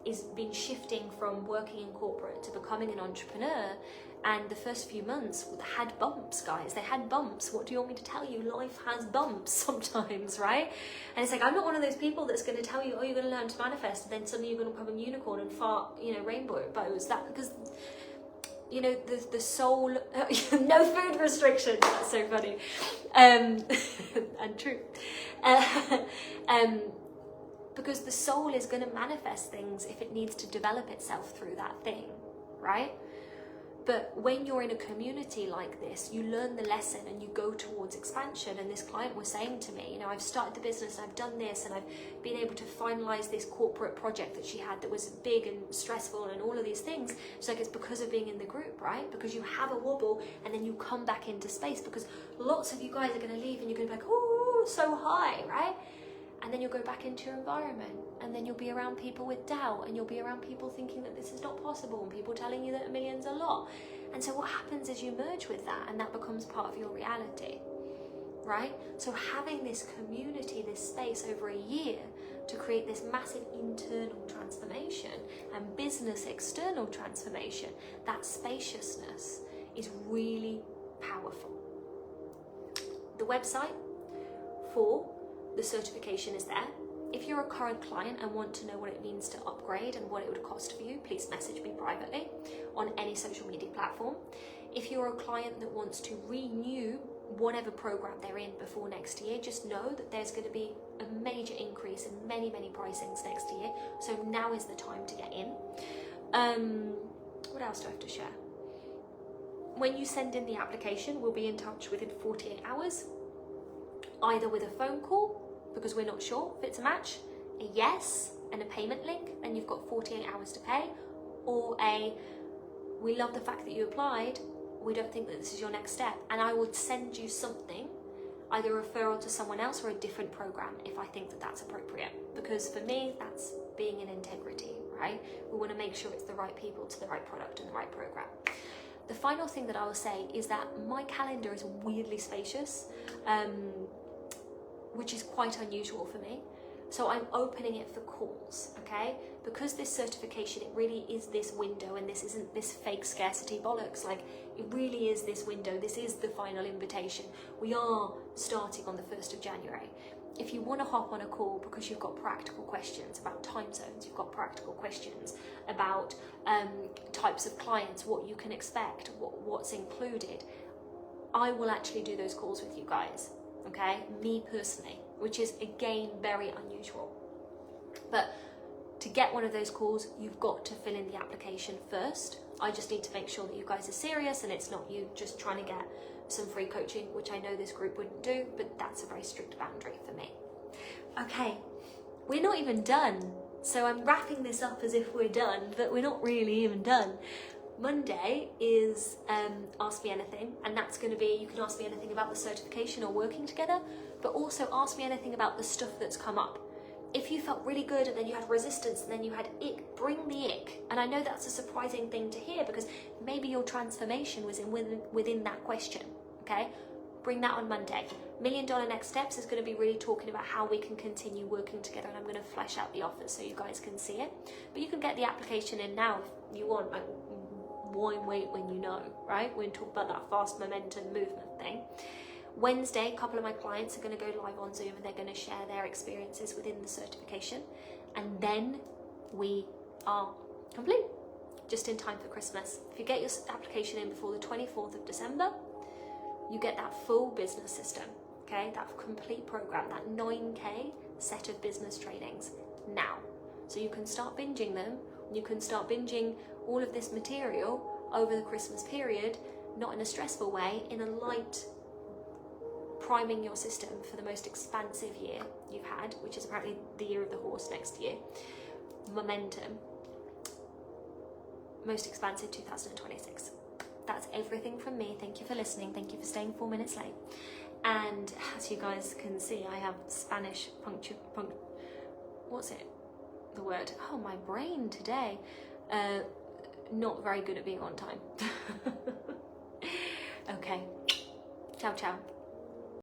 is been shifting from working in corporate to becoming an entrepreneur. And the first few months had bumps, guys. They had bumps. What do you want me to tell you? Life has bumps sometimes, right? And it's like, I'm not one of those people that's going to tell you, oh, you're going to learn to manifest, and then suddenly you're going to become a unicorn and fart, rainbow bows. That because, the soul, no food restriction. That's so funny, and true. Because the soul is going to manifest things if it needs to develop itself through that thing, right? But when you're in a community like this, you learn the lesson and you go towards expansion. And this client was saying to me, I've started the business, I've done this, and I've been able to finalize this corporate project that she had that was big and stressful and all of these things. It's like, it's because of being in the group, right? Because you have a wobble and then you come back into space, because lots of you guys are going to leave and you're going to be like, oh, so high, right? And then you'll go back into your environment, and then you'll be around people with doubt, and you'll be around people thinking that this is not possible, and people telling you that a million's a lot. And so what happens is you merge with that, and that becomes part of your reality, right? So having this community, this space over a year to create this massive internal transformation and business external transformation, that spaciousness is really powerful. The website for the certification is there. If you're a current client and want to know what it means to upgrade and what it would cost for you, please message me privately on any social media platform. If you're a client that wants to renew whatever program they're in before next year, just know that there's going to be a major increase in many pricings next year. So now is the time to get in. What else do I have to share? When you send in the application, we'll be in touch within 48 hours, either with a phone call, because we're not sure if it's a match, a yes, and a payment link, then you've got 48 hours to pay, or a, we love the fact that you applied, we don't think that this is your next step, and I would send you something, either a referral to someone else or a different program if I think that that's appropriate. Because for me, that's being in integrity, right? We want to make sure it's the right people to the right product and the right program. The final thing that I will say is that my calendar is weirdly spacious, which is quite unusual for me. So I'm opening it for calls, okay? Because this certification, it really is this window, and this isn't this fake scarcity bollocks. Like, it really is this window. This is the final invitation. We are starting on the 1st of January. If you want to hop on a call because you've got practical questions about time zones, you've got practical questions about types of clients, what you can expect, what's included, I will actually do those calls with you guys, okay? Me personally, which is again very unusual. But to get one of those calls, you've got to fill in the application first. I just need to make sure that you guys are serious and it's not you just trying to get some free coaching, which I know this group wouldn't do, but that's a very strict boundary for me. Okay, we're not even done. So I'm wrapping this up as if we're done, but we're not really even done. Monday is Ask Me Anything, and that's going to be, you can ask me anything about the certification or working together, but also ask me anything about the stuff that's come up. If you felt really good and then you had resistance and then you had ick, bring the ick. And I know that's a surprising thing to hear because maybe your transformation was within that question, okay? Bring that on Monday. $1 Million Next Steps is going to be really talking about how we can continue working together, and I'm going to flesh out the offers so you guys can see it. But you can get the application in now if you want. Like, why wait when you know, right? We're going to talk about that fast momentum movement thing. Wednesday, a couple of my clients are going to go live on Zoom and they're going to share their experiences within the certification. And then we are complete, just in time for Christmas. If you get your application in before the 24th of December, you get that full business system, okay? That complete program, that 9K set of business trainings now. So you can start binging them. You can start binging all of this material over the Christmas period, not in a stressful way, in a light, priming your system for the most expansive year you've had, which is apparently the year of the horse next year. Momentum. Most expansive 2026. That's everything from me. Thank you for listening. Thank you for staying 4 minutes late. And as you guys can see, I have Spanish what's it? The word. Oh, my brain today. Not very good at being on time. Okay. Ciao, ciao.